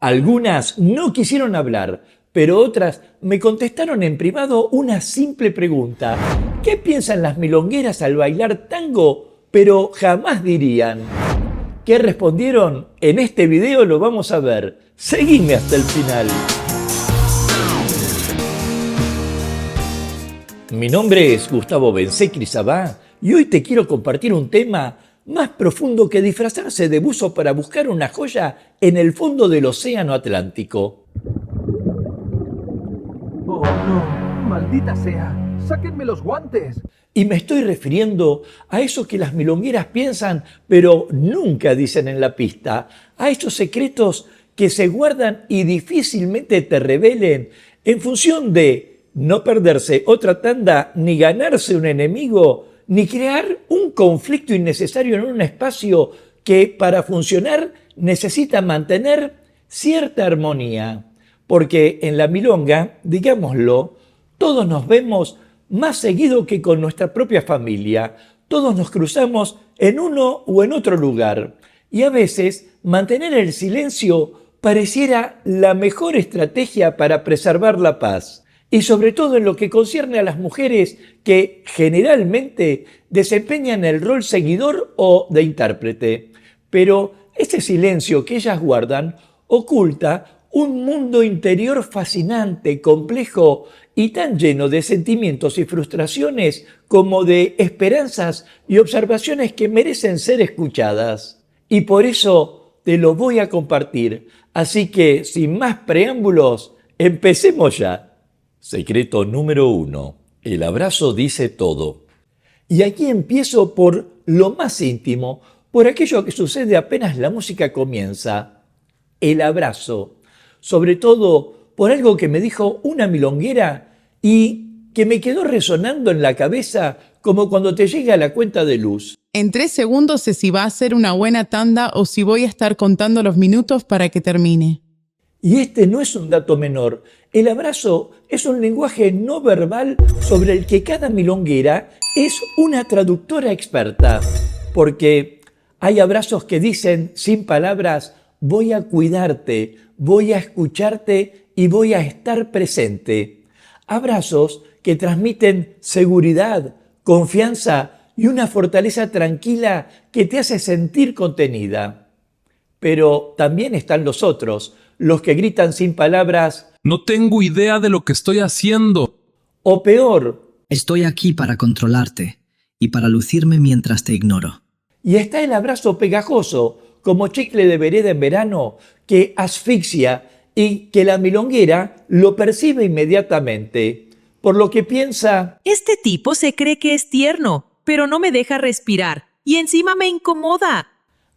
Algunas no quisieron hablar, pero otras me contestaron en privado una simple pregunta. ¿Qué piensan las milongueras al bailar tango, pero jamás dirían? ¿Qué respondieron? En este video lo vamos a ver. Seguime hasta el final. Mi nombre es Gustavo Bensecri-Sabá y hoy te quiero compartir un tema más profundo que disfrazarse de buzo para buscar una joya en el fondo del océano Atlántico. ¡Oh, no! ¡Maldita sea! ¡Sáquenme los guantes! Y me estoy refiriendo a eso que las milongueras piensan, pero nunca dicen en la pista, a esos secretos que se guardan y difícilmente te revelen en función de no perderse otra tanda, ni ganarse un enemigo, ni crear un conflicto innecesario en un espacio que para funcionar necesita mantener cierta armonía. Porque en la milonga, digámoslo, todos nos vemos más seguido que con nuestra propia familia. Todos nos cruzamos en uno o en otro lugar. Y a veces mantener el silencio pareciera la mejor estrategia para preservar la paz. Y sobre todo en lo que concierne a las mujeres que generalmente desempeñan el rol seguidor o de intérprete. Pero ese silencio que ellas guardan oculta un mundo interior fascinante, complejo y tan lleno de sentimientos y frustraciones como de esperanzas y observaciones que merecen ser escuchadas. Y por eso te lo voy a compartir. Así que, sin más preámbulos, empecemos ya. Secreto número 1. El abrazo dice todo. Y aquí empiezo por lo más íntimo, por aquello que sucede apenas la música comienza. El abrazo. Sobre todo por algo que me dijo una milonguera y que me quedó resonando en la cabeza como cuando te llega la cuenta de luz. En 3 segundos sé si va a ser una buena tanda o si voy a estar contando los minutos para que termine. Y este no es un dato menor. El abrazo es un lenguaje no verbal sobre el que cada milonguera es una traductora experta. Porque hay abrazos que dicen sin palabras, voy a cuidarte, voy a escucharte y voy a estar presente. Abrazos que transmiten seguridad, confianza y una fortaleza tranquila que te hace sentir contenida. Pero también están los otros, los que gritan sin palabras, no tengo idea de lo que estoy haciendo. O peor, estoy aquí para controlarte y para lucirme mientras te ignoro. Y está el abrazo pegajoso, como chicle de vereda en verano, que asfixia y que la milonguera lo percibe inmediatamente. Por lo que piensa, este tipo se cree que es tierno, pero no me deja respirar y encima me incomoda.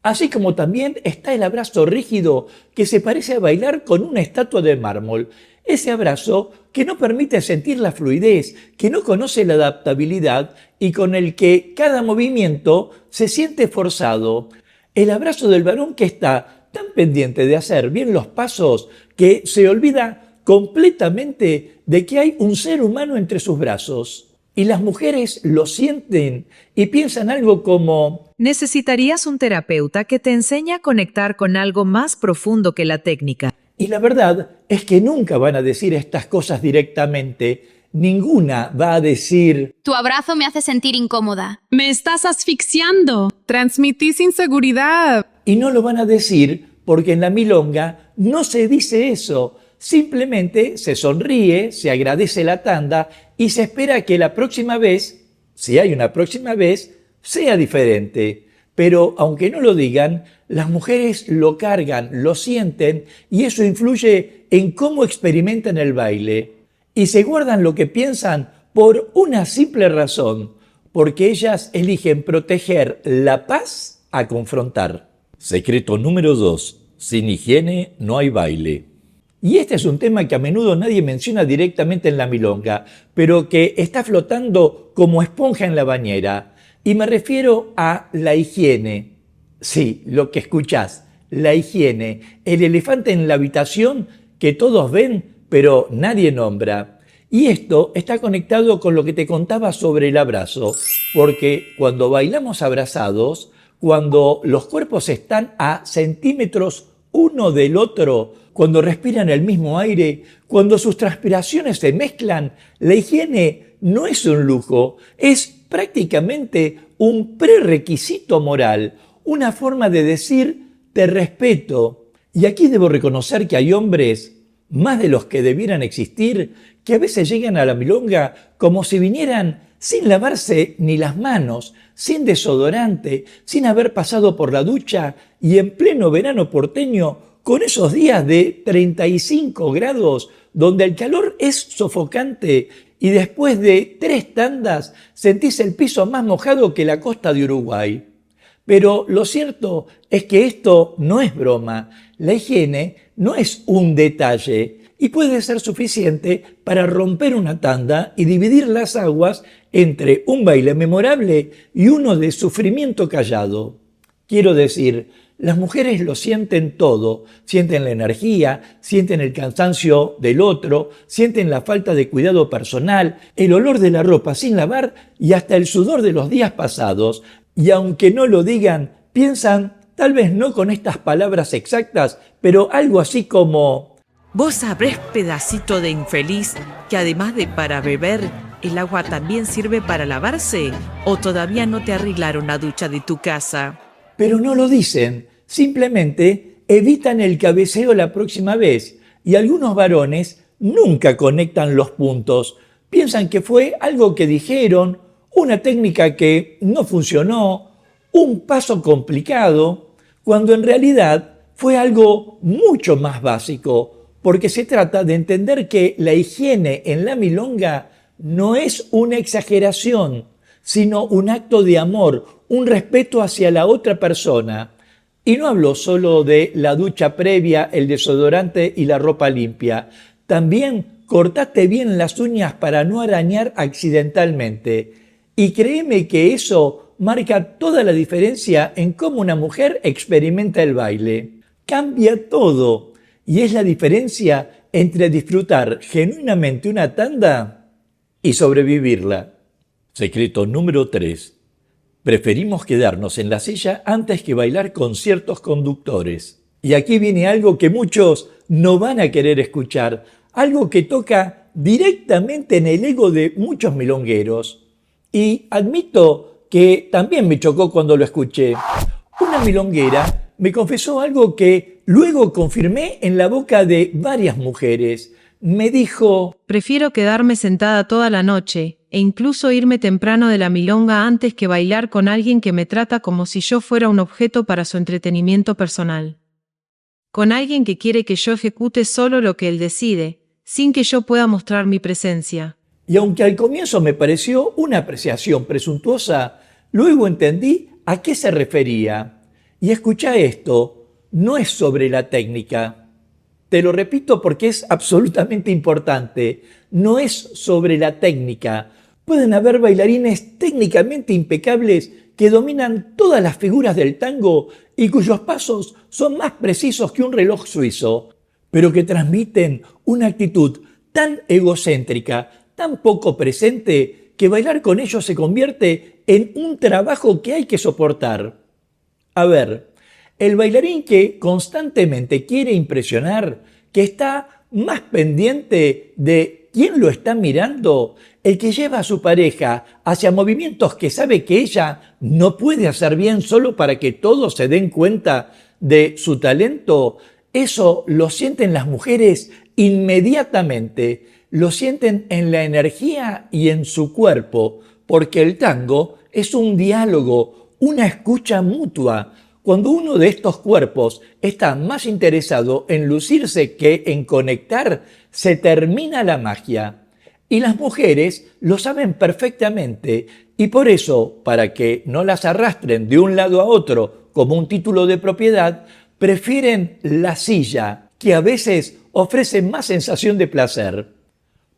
Así como también está el abrazo rígido que se parece a bailar con una estatua de mármol. Ese abrazo que no permite sentir la fluidez, que no conoce la adaptabilidad y con el que cada movimiento se siente forzado. El abrazo del varón que está tan pendiente de hacer bien los pasos que se olvida completamente de que hay un ser humano entre sus brazos. Y las mujeres lo sienten y piensan algo como: necesitarías un terapeuta que te enseñe a conectar con algo más profundo que la técnica. Y la verdad es que nunca van a decir estas cosas directamente. Ninguna va a decir: tu abrazo me hace sentir incómoda. Me estás asfixiando. Transmitís inseguridad. Y no lo van a decir porque en la milonga no se dice eso. Simplemente se sonríe, se agradece la tanda y se espera que la próxima vez, si hay una próxima vez, sea diferente. Pero aunque no lo digan, las mujeres lo cargan, lo sienten y eso influye en cómo experimentan el baile. Y se guardan lo que piensan por una simple razón, porque ellas eligen proteger la paz a confrontar. Secreto número 2. Sin higiene no hay baile. Y este es un tema que a menudo nadie menciona directamente en la milonga, pero que está flotando como esponja en la bañera. Y me refiero a la higiene. Sí, lo que escuchás, la higiene, el elefante en la habitación que todos ven, pero nadie nombra. Y esto está conectado con lo que te contaba sobre el abrazo, porque cuando bailamos abrazados, cuando los cuerpos están a centímetros uno del otro, cuando respiran el mismo aire, cuando sus transpiraciones se mezclan, la higiene no es un lujo, es prácticamente un prerequisito moral, una forma de decir te respeto. Y aquí debo reconocer que hay hombres, más de los que debieran existir, que a veces llegan a la milonga como si vinieran sin lavarse ni las manos, sin desodorante, sin haber pasado por la ducha y en pleno verano porteño, con esos días de 35 grados, donde el calor es sofocante y después de 3 tandas sentís el piso más mojado que la costa de Uruguay. Pero lo cierto es que esto no es broma. La higiene no es un detalle y puede ser suficiente para romper una tanda y dividir las aguas entre un baile memorable y uno de sufrimiento callado. Quiero decir, las mujeres lo sienten todo, sienten la energía, sienten el cansancio del otro, sienten la falta de cuidado personal, el olor de la ropa sin lavar y hasta el sudor de los días pasados. Y aunque no lo digan, piensan, tal vez no con estas palabras exactas, pero algo así como: Vos sabrés, pedacito de infeliz, que además de para beber, el agua también sirve para lavarse, ¿o todavía no te arreglaron la ducha de tu casa? Pero no lo dicen, simplemente evitan el cabeceo la próxima vez, y algunos varones nunca conectan los puntos. Piensan que fue algo que dijeron, una técnica que no funcionó, un paso complicado, cuando en realidad fue algo mucho más básico, porque se trata de entender que la higiene en la milonga no es una exageración, sino un acto de amor, un respeto hacia la otra persona. Y no hablo solo de la ducha previa, el desodorante y la ropa limpia. También cortate bien las uñas para no arañar accidentalmente. Y créeme que eso marca toda la diferencia en cómo una mujer experimenta el baile. Cambia todo. Y es la diferencia entre disfrutar genuinamente una tanda y sobrevivirla. Secreto número 3. Preferimos quedarnos en la silla antes que bailar con ciertos conductores. Y aquí viene algo que muchos no van a querer escuchar, algo que toca directamente en el ego de muchos milongueros. Y admito que también me chocó cuando lo escuché. Una milonguera me confesó algo que luego confirmé en la boca de varias mujeres. Me dijo: prefiero quedarme sentada toda la noche e incluso irme temprano de la milonga antes que bailar con alguien que me trata como si yo fuera un objeto para su entretenimiento personal. Con alguien que quiere que yo ejecute solo lo que él decide, sin que yo pueda mostrar mi presencia. Y aunque al comienzo me pareció una apreciación presuntuosa, luego entendí a qué se refería. Y escucha esto, no es sobre la técnica. Te lo repito porque es absolutamente importante. No es sobre la técnica. Pueden haber bailarines técnicamente impecables que dominan todas las figuras del tango y cuyos pasos son más precisos que un reloj suizo, pero que transmiten una actitud tan egocéntrica, tan poco presente, que bailar con ellos se convierte en un trabajo que hay que soportar. A ver, el bailarín que constantemente quiere impresionar, que está más pendiente de quién lo está mirando, el que lleva a su pareja hacia movimientos que sabe que ella no puede hacer bien solo para que todos se den cuenta de su talento, eso lo sienten las mujeres inmediatamente, lo sienten en la energía y en su cuerpo, porque el tango es un diálogo, una escucha mutua. Cuando uno de estos cuerpos está más interesado en lucirse que en conectar, se termina la magia. Y las mujeres lo saben perfectamente y por eso, para que no las arrastren de un lado a otro como un título de propiedad, prefieren la silla, que a veces ofrece más sensación de placer.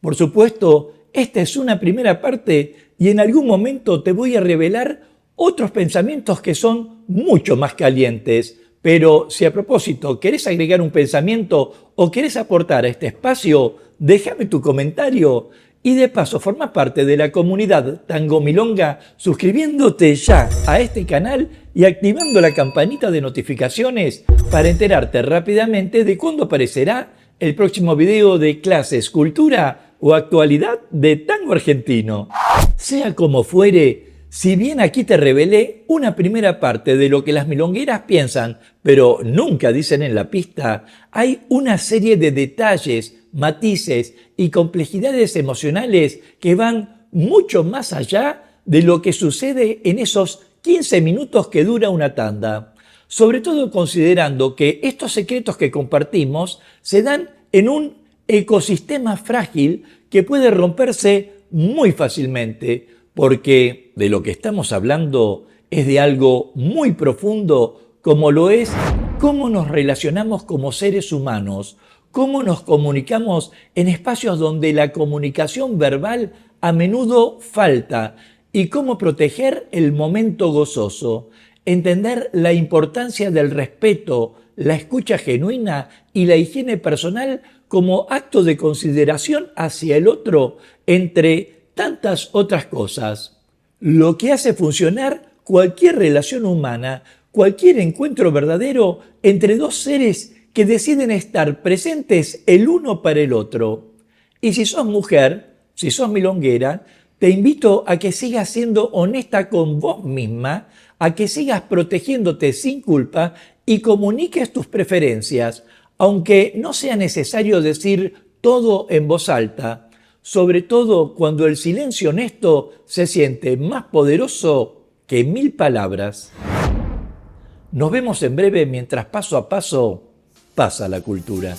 Por supuesto, esta es una primera parte y en algún momento te voy a revelar otros pensamientos que son mucho más calientes. Pero si a propósito querés agregar un pensamiento o querés aportar a este espacio, déjame tu comentario Y de paso forma parte de la comunidad Tango Milonga suscribiéndote ya a este canal y activando la campanita de notificaciones para enterarte rápidamente de cuándo aparecerá el próximo video de clases, cultura o actualidad de tango argentino. Sea como fuere, si bien aquí te revelé una primera parte de lo que las milongueras piensan, pero nunca dicen en la pista, hay una serie de detalles, matices y complejidades emocionales que van mucho más allá de lo que sucede en esos 15 minutos que dura una tanda. Sobre todo considerando que estos secretos que compartimos se dan en un ecosistema frágil que puede romperse muy fácilmente, porque de lo que estamos hablando es de algo muy profundo, como lo es cómo nos relacionamos como seres humanos, cómo nos comunicamos en espacios donde la comunicación verbal a menudo falta y cómo proteger el momento gozoso, entender la importancia del respeto, la escucha genuina y la higiene personal como acto de consideración hacia el otro, entre tantas otras cosas. Lo que hace funcionar cualquier relación humana, cualquier encuentro verdadero entre dos seres que deciden estar presentes el uno para el otro. Y si sos mujer, si sos milonguera, te invito a que sigas siendo honesta con vos misma, a que sigas protegiéndote sin culpa y comuniques tus preferencias, aunque no sea necesario decir todo en voz alta, sobre todo cuando el silencio honesto se siente más poderoso que 1000 palabras. Nos vemos en breve mientras paso a paso pasa la cultura.